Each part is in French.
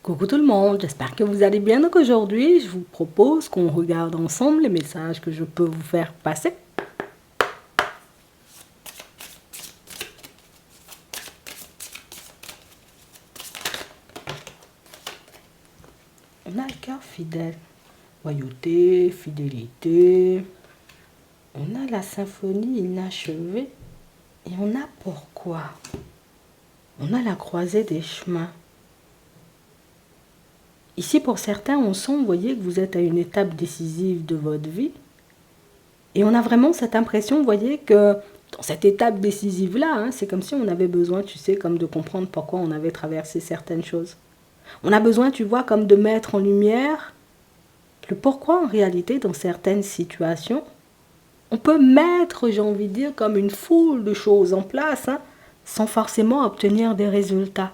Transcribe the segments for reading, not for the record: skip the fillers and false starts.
Coucou tout le monde, j'espère que vous allez bien. Donc aujourd'hui, je vous propose qu'on regarde ensemble les messages que je peux vous faire passer. On a le cœur fidèle, loyauté, fidélité. On a la symphonie inachevée et on a pourquoi. On a la croisée des chemins. Ici, pour certains, on sent, vous voyez, que vous êtes à une étape décisive de votre vie. Et on a vraiment cette impression, vous voyez, que dans cette étape décisive-là, c'est comme si on avait besoin, tu sais, comme de comprendre pourquoi on avait traversé certaines choses. On a besoin, tu vois, comme de mettre en lumière le pourquoi en réalité dans certaines situations. On peut mettre, j'ai envie de dire, comme une foule de choses en place, sans forcément obtenir des résultats.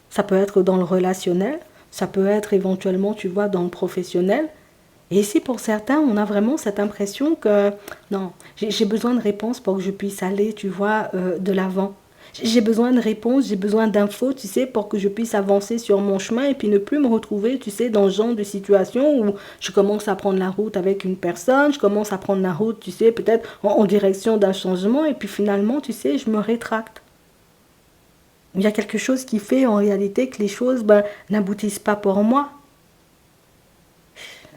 Ça peut être dans le relationnel, ça peut être éventuellement, tu vois, dans le professionnel. Et ici, pour certains, on a vraiment cette impression que, non, j'ai besoin de réponses pour que je puisse aller, tu vois, de l'avant. J'ai besoin de réponses, j'ai besoin d'infos, tu sais, pour que je puisse avancer sur mon chemin et puis ne plus me retrouver, tu sais, dans ce genre de situation où je commence à prendre la route avec une personne, je commence à prendre la route, tu sais, peut-être en direction d'un changement et puis finalement, tu sais, je me rétracte. Il y a quelque chose qui fait en réalité que les choses n'aboutissent pas pour moi.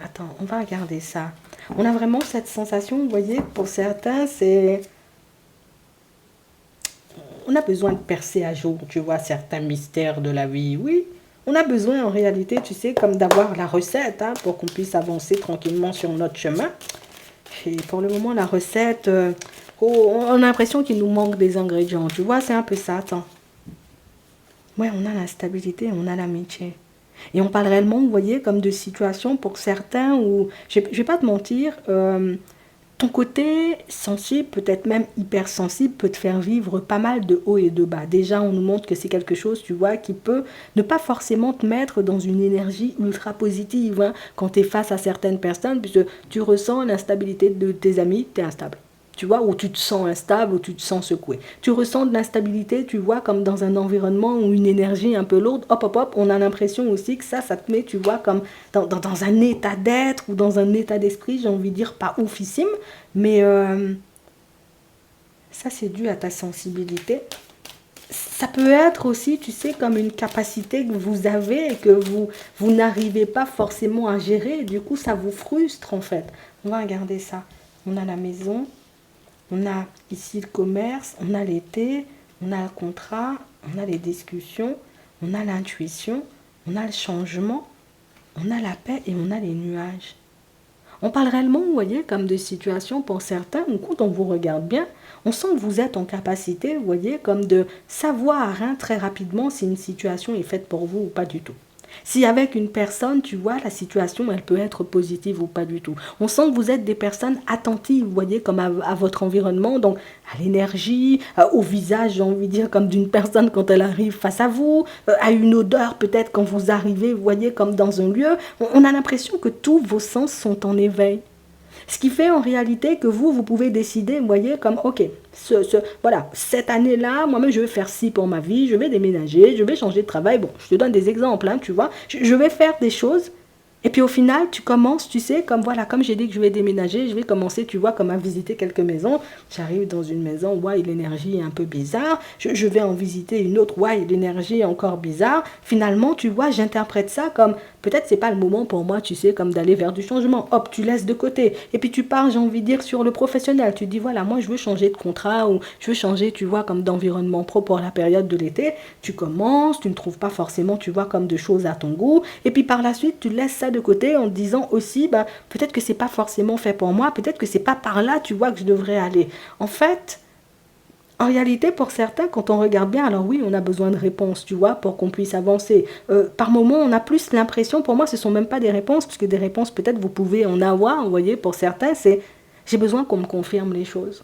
Attends, on va regarder ça. On a vraiment cette sensation, vous voyez, pour certains, c'est... On a besoin de percer à jour, tu vois, certains mystères de la vie, oui. On a besoin en réalité, tu sais, comme d'avoir la recette pour qu'on puisse avancer tranquillement sur notre chemin. Et pour le moment, la recette, on a l'impression qu'il nous manque des ingrédients, tu vois, c'est un peu ça, attends. Ouais, on a la stabilité, on a l'amitié. Et on parle réellement, vous voyez, comme de situations pour certains où, je ne vais pas te mentir, ton côté sensible, peut-être même hypersensible, peut te faire vivre pas mal de hauts et de bas. Déjà, on nous montre que c'est quelque chose, tu vois, qui peut ne pas forcément te mettre dans une énergie ultra positive quand tu es face à certaines personnes, puisque tu ressens l'instabilité de tes amis, tu es instable. Tu vois, où tu te sens instable, où tu te sens secoué. Tu ressens de l'instabilité, tu vois, comme dans un environnement où une énergie un peu lourde, hop, hop, hop, on a l'impression aussi que ça te met, tu vois, comme dans un état d'être ou dans un état d'esprit, j'ai envie de dire, pas oufissime, mais ça, c'est dû à ta sensibilité. Ça peut être aussi, tu sais, comme une capacité que vous avez et que vous n'arrivez pas forcément à gérer. Du coup, ça vous frustre, en fait. On va regarder ça. On a la maison, on a ici le commerce, on a l'été, on a le contrat, on a les discussions, on a l'intuition, on a le changement, on a la paix et on a les nuages. On parle réellement, vous voyez, comme de situations pour certains où quand on vous regarde bien, on sent que vous êtes en capacité, vous voyez, comme de savoir très rapidement si une situation est faite pour vous ou pas du tout. Si avec une personne, tu vois, la situation, elle peut être positive ou pas du tout. On sent que vous êtes des personnes attentives, vous voyez, comme à votre environnement, donc à l'énergie, au visage, j'ai envie de dire, comme d'une personne quand elle arrive face à vous, à une odeur peut-être quand vous arrivez, vous voyez, comme dans un lieu. On a l'impression que tous vos sens sont en éveil. Ce qui fait en réalité que vous pouvez décider, vous voyez, comme, ok, voilà, cette année-là, moi-même, je vais faire ci pour ma vie, je vais déménager, je vais changer de travail. Bon, je te donne des exemples, tu vois. Je vais faire des choses. Et puis au final, tu commences, tu sais, comme voilà, comme j'ai dit que je vais déménager, je vais commencer, tu vois, comme à visiter quelques maisons. J'arrive dans une maison, ouais, l'énergie est un peu bizarre. Je vais en visiter une autre, ouais, l'énergie est encore bizarre. Finalement, tu vois, j'interprète ça comme, peut-être c'est pas le moment pour moi, tu sais, comme d'aller vers du changement. Hop, tu laisses de côté. Et puis tu pars, j'ai envie de dire, sur le professionnel. Tu dis, voilà, moi je veux changer de contrat ou je veux changer, tu vois, comme d'environnement pro pour la période de l'été. Tu commences, tu ne trouves pas forcément, tu vois, comme de choses à ton goût. Et puis par la suite, tu laisses ça de côté en te disant aussi, peut-être que c'est pas forcément fait pour moi, peut-être que c'est pas par là, tu vois, que je devrais aller. En fait, en réalité, pour certains, quand on regarde bien, alors oui, on a besoin de réponses, tu vois, pour qu'on puisse avancer. Par moment, on a plus l'impression, pour moi, ce sont même pas des réponses, parce que des réponses, peut-être, vous pouvez en avoir, vous voyez, pour certains, c'est j'ai besoin qu'on me confirme les choses.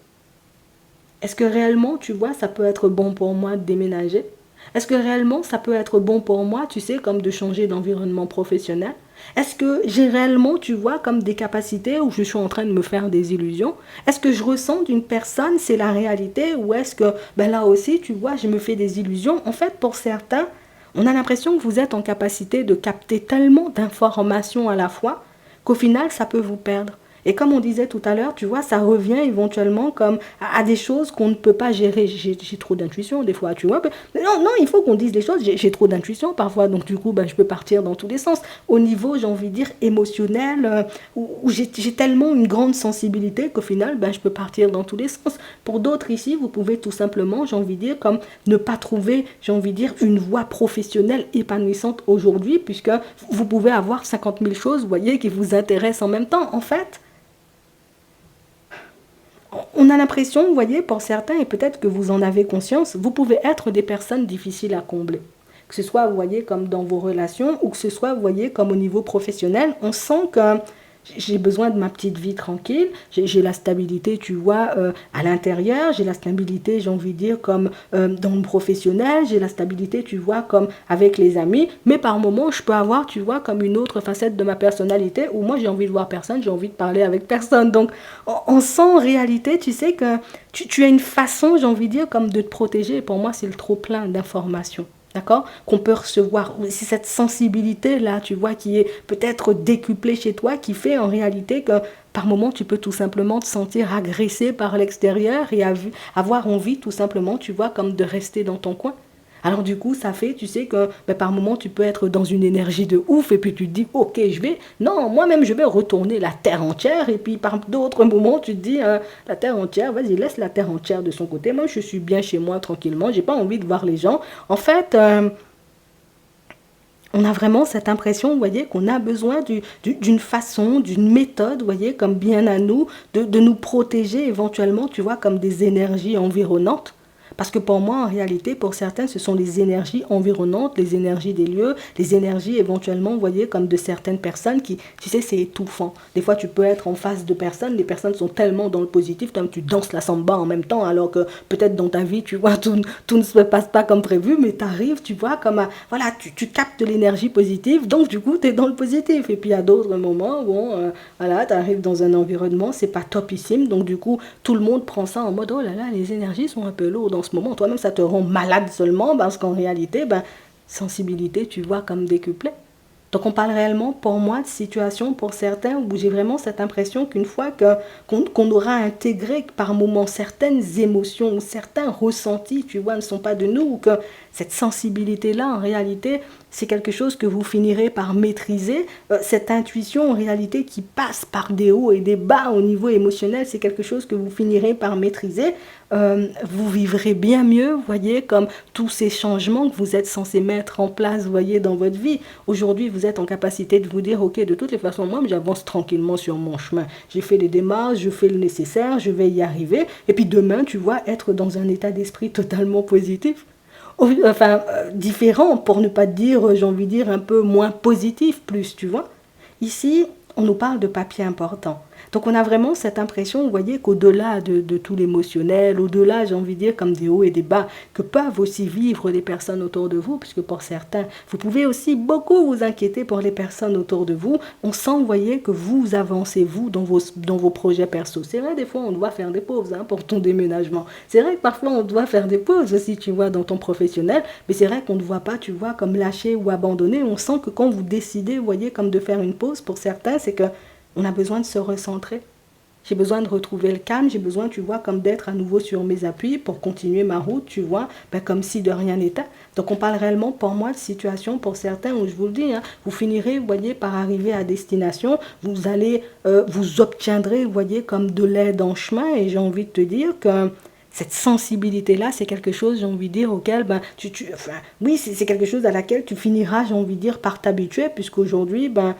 Est-ce que réellement, tu vois, ça peut être bon pour moi de déménager? Est-ce que réellement, ça peut être bon pour moi, tu sais, comme de changer d'environnement professionnel? Est-ce que j'ai réellement, tu vois, comme des capacités où je suis en train de me faire des illusions? Est-ce que je ressens d'une personne, c'est la réalité? Ou est-ce que, là aussi, tu vois, je me fais des illusions? En fait, pour certains, On a l'impression que vous êtes en capacité de capter tellement d'informations à la fois qu'au final, ça peut vous perdre. Et comme on disait tout à l'heure, tu vois, ça revient éventuellement comme à des choses qu'on ne peut pas gérer. J'ai trop d'intuition des fois, tu vois. Non, non, il faut qu'on dise les choses. J'ai trop d'intuition parfois, donc du coup, ben, je peux partir dans tous les sens. Au niveau, j'ai envie de dire, émotionnel, où j'ai tellement une grande sensibilité qu'au final, ben, je peux partir dans tous les sens. Pour d'autres ici, vous pouvez tout simplement, j'ai envie de dire, comme ne pas trouver, j'ai envie de dire, une voie professionnelle épanouissante aujourd'hui, puisque vous pouvez avoir 50 000 choses, vous voyez, qui vous intéressent en même temps. En fait, on a l'impression, vous voyez, pour certains, et peut-être que vous en avez conscience, vous pouvez être des personnes difficiles à combler. Que ce soit, vous voyez, comme dans vos relations, ou que ce soit, vous voyez, comme au niveau professionnel, on sent que j'ai besoin de ma petite vie tranquille, j'ai la stabilité, tu vois, à l'intérieur, j'ai la stabilité, j'ai envie de dire, comme dans le professionnel, j'ai la stabilité, tu vois, comme avec les amis, mais par moments, je peux avoir, tu vois, comme une autre facette de ma personnalité, où moi, j'ai envie de voir personne, j'ai envie de parler avec personne. Donc, on sent en réalité, tu sais, que tu as une façon, j'ai envie de dire, comme de te protéger, et pour moi, c'est le trop-plein d'informations. D'accord? Qu'on peut recevoir. C'est cette sensibilité-là, tu vois, qui est peut-être décuplée chez toi, qui fait en réalité que par moment, tu peux tout simplement te sentir agressé par l'extérieur et avoir envie tout simplement, tu vois, comme de rester dans ton coin. Alors du coup, ça fait, tu sais, que ben, par moment, tu peux être dans une énergie de ouf et puis tu te dis, ok, je vais, non, moi-même, je vais retourner la terre entière. Et puis par d'autres moments, tu te dis, la terre entière, vas-y, laisse la terre entière de son côté. Moi, je suis bien chez moi, tranquillement, j'ai pas envie de voir les gens. En fait, on a vraiment cette impression, vous voyez, qu'on a besoin d'une façon, d'une méthode, vous voyez, comme bien à nous, de nous protéger éventuellement, tu vois, comme des énergies environnantes. Parce que pour moi, en réalité, pour certains, ce sont les énergies environnantes, les énergies des lieux, les énergies éventuellement, vous voyez, comme de certaines personnes qui, tu sais, c'est étouffant. Des fois, tu peux être en face de personnes, les personnes sont tellement dans le positif, toi, tu danses la samba en même temps, alors que peut-être dans ta vie, tu vois, tout ne se passe pas comme prévu, mais tu arrives, tu vois, comme à, voilà, tu captes l'énergie positive, donc du coup, tu es dans le positif. Et puis, à d'autres moments, bon, voilà, tu arrives dans un environnement, c'est pas topissime, donc du coup, tout le monde prend ça en mode, oh là là, les énergies sont un peu lourdes en ce moment, toi-même ça te rend malade seulement parce qu'en réalité, ben, sensibilité, tu vois, comme décuplée. Donc on parle réellement pour moi de situations pour certains où j'ai vraiment cette impression qu'une fois qu'on aura intégré par moments certaines émotions ou certains ressentis, tu vois, ne sont pas de nous, ou que cette sensibilité-là, en réalité, c'est quelque chose que vous finirez par maîtriser. Cette intuition, en réalité, qui passe par des hauts et des bas au niveau émotionnel, c'est quelque chose que vous finirez par maîtriser. Vous vivrez bien mieux, vous voyez, comme tous ces changements que vous êtes censé mettre en place, vous voyez, dans votre vie. Aujourd'hui, vous êtes en capacité de vous dire, ok, de toutes les façons, moi, j'avance tranquillement sur mon chemin. J'ai fait les démarches, je fais le nécessaire, je vais y arriver. Et puis demain, tu vois, être dans un état d'esprit totalement positif. Enfin, différent, pour ne pas dire, j'ai envie de dire, un peu moins positif, plus, tu vois. Ici, on nous parle de papier important. Donc on a vraiment cette impression, vous voyez, qu'au-delà de tout l'émotionnel, au-delà, j'ai envie de dire, comme des hauts et des bas, que peuvent aussi vivre les personnes autour de vous, puisque pour certains, vous pouvez aussi beaucoup vous inquiéter pour les personnes autour de vous. On sent, vous voyez, que vous avancez, vous, dans vos projets perso. C'est vrai, des fois, on doit faire des pauses pour ton déménagement. C'est vrai que parfois, on doit faire des pauses aussi, tu vois, dans ton professionnel, mais c'est vrai qu'on ne voit pas, tu vois, comme lâcher ou abandonner. On sent que quand vous décidez, vous voyez, comme de faire une pause, pour certains, c'est que on a besoin de se recentrer. J'ai besoin de retrouver le calme, j'ai besoin, tu vois, comme d'être à nouveau sur mes appuis pour continuer ma route, tu vois, ben, comme si de rien n'était. Donc on parle réellement pour moi de situation pour certains où je vous le dis, vous finirez, vous voyez, par arriver à destination, vous allez, vous obtiendrez, vous voyez, comme de l'aide en chemin et j'ai envie de te dire que cette sensibilité-là, c'est quelque chose, j'ai envie de dire, auquel, ben, enfin, oui, c'est quelque chose à laquelle tu finiras, j'ai envie de dire, par t'habituer puisqu'aujourd'hui, ben,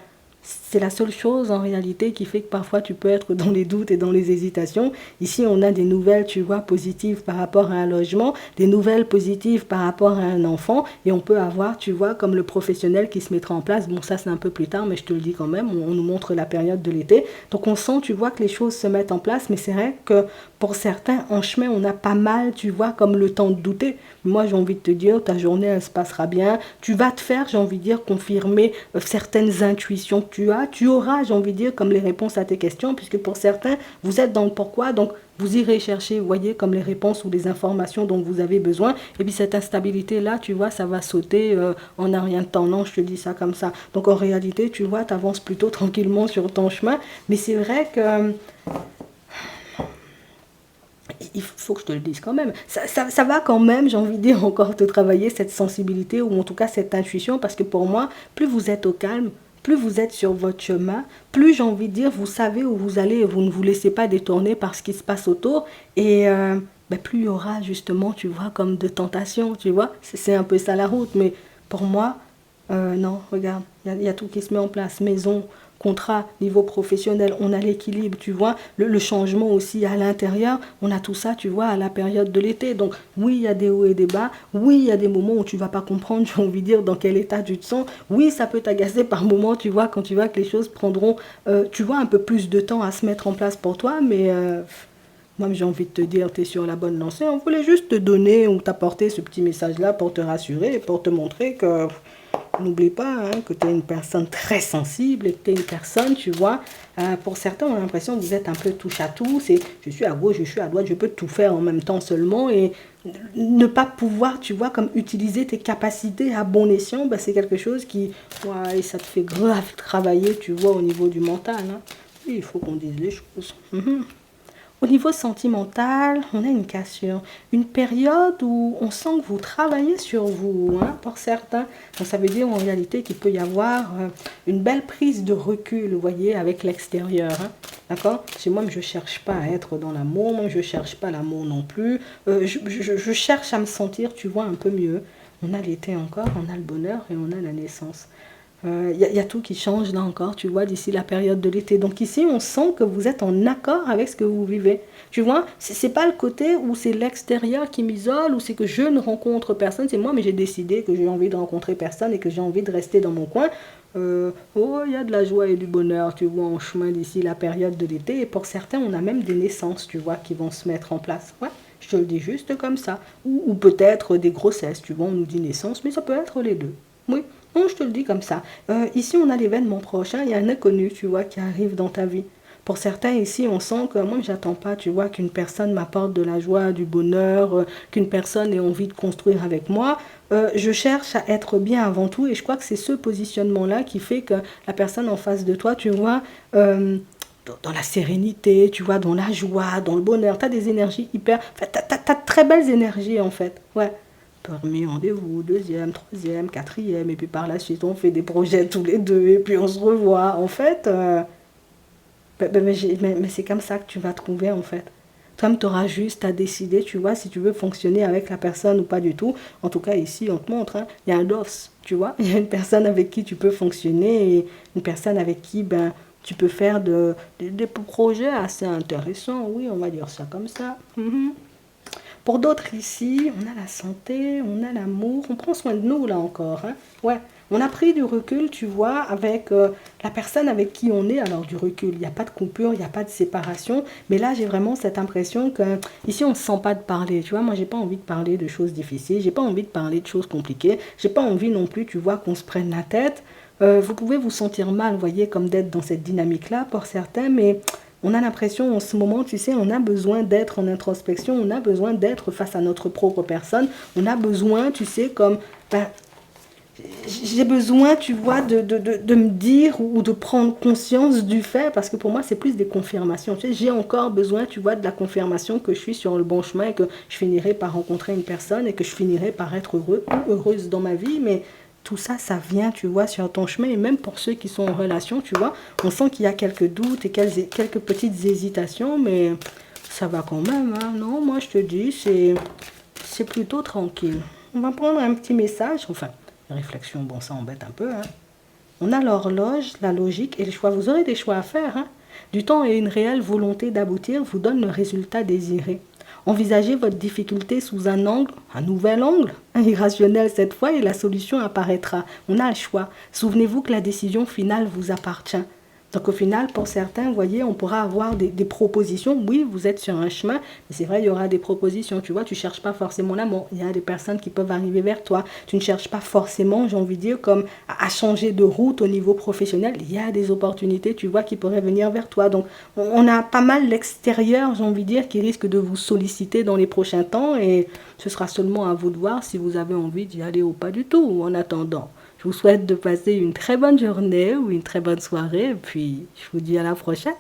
c'est la seule chose en réalité qui fait que parfois tu peux être dans les doutes et dans les hésitations. Ici, on a des nouvelles, tu vois, positives par rapport à un logement, des nouvelles positives par rapport à un enfant, et on peut avoir, tu vois, comme le professionnel qui se mettra en place. Bon, ça c'est un peu plus tard, mais je te le dis quand même, on nous montre la période de l'été. Donc on sent, tu vois, que les choses se mettent en place, mais c'est vrai que Pour certains, en chemin, on a pas mal, tu vois, comme le temps de douter. Moi, j'ai envie de te dire, ta journée, elle se passera bien. Tu vas te faire, j'ai envie de dire, confirmer certaines intuitions que tu as. Tu auras, j'ai envie de dire, comme les réponses à tes questions, puisque pour certains, vous êtes dans le pourquoi. Donc, vous irez chercher, vous voyez, comme les réponses ou les informations dont vous avez besoin. Et puis, cette instabilité-là, tu vois, ça va sauter en un rien de temps. Non, je te dis ça comme ça. Donc, en réalité, tu vois, tu avances plutôt tranquillement sur ton chemin. Mais c'est vrai que il faut que je te le dise quand même. Ça va quand même, j'ai envie de dire, encore te travailler cette sensibilité ou en tout cas cette intuition parce que pour moi, plus vous êtes au calme, plus vous êtes sur votre chemin, plus j'ai envie de dire, vous savez où vous allez et vous ne vous laissez pas détourner par ce qui se passe autour et ben, plus il y aura justement, tu vois, comme de tentations, tu vois. C'est un peu ça la route, mais pour moi, non, regarde, il y a tout qui se met en place. Maison, contrat, niveau professionnel, on a l'équilibre, tu vois. Le changement aussi à l'intérieur, on a tout ça, tu vois, à la période de l'été. Donc, oui, il y a des hauts et des bas. Oui, il y a des moments où tu vas pas comprendre, j'ai envie de dire, dans quel état tu te sens. Oui, ça peut t'agacer par moments, tu vois, quand tu vois que les choses prendront, tu vois, un peu plus de temps à se mettre en place pour toi. Mais moi, j'ai envie de te dire, tu es sur la bonne lancée. On voulait juste te donner ou t'apporter ce petit message-là pour te rassurer et pour te montrer que n'oublie pas hein, que tu es une personne très sensible et que tu es une personne, tu vois, pour certains, on a l'impression que vous êtes un peu touche à tout. C'est je suis à gauche, je suis à droite, je peux tout faire en même temps seulement. Et ne pas pouvoir, tu vois, comme utiliser tes capacités à bon escient, bah, c'est quelque chose qui, ouais, ça te fait grave travailler, tu vois, au niveau du mental. Hein. Il faut qu'on dise les choses. Au niveau sentimental, on a une cassure, une période où on sent que vous travaillez sur vous, hein, pour certains. Donc ça veut dire en réalité qu'il peut y avoir une belle prise de recul, vous voyez, avec l'extérieur. Hein, d'accord. Chez moi, je ne cherche pas à être dans l'amour, moi je ne cherche pas l'amour non plus. Je cherche à me sentir, tu vois, un peu mieux. On a l'été encore, on a le bonheur et on a la naissance. Y a tout qui change là encore, tu vois, d'ici la période de l'été. Donc ici, on sent que vous êtes en accord avec ce que vous vivez. Tu vois, c'est pas le côté où c'est l'extérieur qui m'isole, ou c'est que je ne rencontre personne. C'est moi, mais j'ai décidé que j'ai envie de rencontrer personne et que j'ai envie de rester dans mon coin. Oh, il y a de la joie et du bonheur, tu vois, en chemin d'ici la période de l'été. Et pour certains, on a même des naissances, tu vois, qui vont se mettre en place. Ouais, je te le dis juste comme ça. Ou peut-être des grossesses, tu vois, on nous dit naissance, mais ça peut être les deux. Oui. Non, je te le dis comme ça. Ici, on a l'événement prochain. Il y a un inconnu, tu vois, qui arrive dans ta vie. Pour certains, ici, on sent que moi, j'attends pas, tu vois, qu'une personne m'apporte de la joie, du bonheur, qu'une personne ait envie de construire avec moi. Je cherche à être bien avant tout. Et je crois que c'est ce positionnement-là qui fait que la personne en face de toi, tu vois, dans la sérénité, tu vois, dans la joie, dans le bonheur. Tu as des énergies hyper... Enfin, t'as de très belles énergies, en fait. Ouais. Premier rendez-vous, deuxième, troisième, quatrième, et puis par la suite, on fait des projets tous les deux, et puis on se revoit. En fait, mais c'est comme ça que tu vas trouver, en fait. Toi, tu auras juste à décider, tu vois, si tu veux fonctionner avec la personne ou pas du tout. En tout cas, ici, on te montre, hein, il y a un DOS, tu vois. Il y a une personne avec qui tu peux fonctionner et une personne avec qui, ben, tu peux faire des projets assez intéressants. Oui, on va dire ça comme ça. Pour d'autres ici, on a la santé, on a l'amour, on prend soin de nous là encore. Hein. Ouais, on a pris du recul, tu vois, avec la personne avec qui on est. Alors du recul, il n'y a pas de coupure, il n'y a pas de séparation. Mais là, j'ai vraiment cette impression que ici, on ne se sent pas de parler. Tu vois, moi, j'ai pas envie de parler de choses difficiles, j'ai pas envie de parler de choses compliquées, j'ai pas envie non plus, tu vois, qu'on se prenne la tête. Vous pouvez vous sentir mal, vous voyez, comme d'être dans cette dynamique-là pour certains, mais on a l'impression en ce moment, tu sais, on a besoin d'être en introspection, on a besoin d'être face à notre propre personne, on a besoin, tu sais, comme, ben, j'ai besoin, tu vois, de me dire ou de prendre conscience du fait, parce que pour moi, c'est plus des confirmations. Tu sais, j'ai encore besoin, tu vois, de la confirmation que je suis sur le bon chemin et que je finirai par rencontrer une personne et que je finirai par être heureux ou heureuse dans ma vie, mais tout ça, ça vient, tu vois, sur ton chemin. Et même pour ceux qui sont en relation, tu vois, on sent qu'il y a quelques doutes et quelques petites hésitations, mais ça va quand même. Hein. Non, moi, je te dis, c'est plutôt tranquille. On va prendre un petit message. Enfin, réflexion, bon, ça embête un peu. Hein. On a l'horloge, la logique et les choix. Vous aurez des choix à faire. Hein. Du temps et une réelle volonté d'aboutir vous donnent le résultat désiré. Envisagez votre difficulté sous un angle, un nouvel angle, irrationnel cette fois, et la solution apparaîtra. On a le choix. Souvenez-vous que la décision finale vous appartient. Donc au final, pour certains, vous voyez, on pourra avoir des propositions. Oui, vous êtes sur un chemin, mais c'est vrai, il y aura des propositions. Tu vois, tu ne cherches pas forcément l'amour. Il y a des personnes qui peuvent arriver vers toi. Tu ne cherches pas forcément, j'ai envie de dire, comme à changer de route au niveau professionnel. Il y a des opportunités, tu vois, qui pourraient venir vers toi. Donc on a pas mal l'extérieur, j'ai envie de dire, qui risque de vous solliciter dans les prochains temps et ce sera seulement à vous de voir si vous avez envie d'y aller ou pas du tout. En attendant, je vous souhaite de passer une très bonne journée ou une très bonne soirée et puis je vous dis à la prochaine.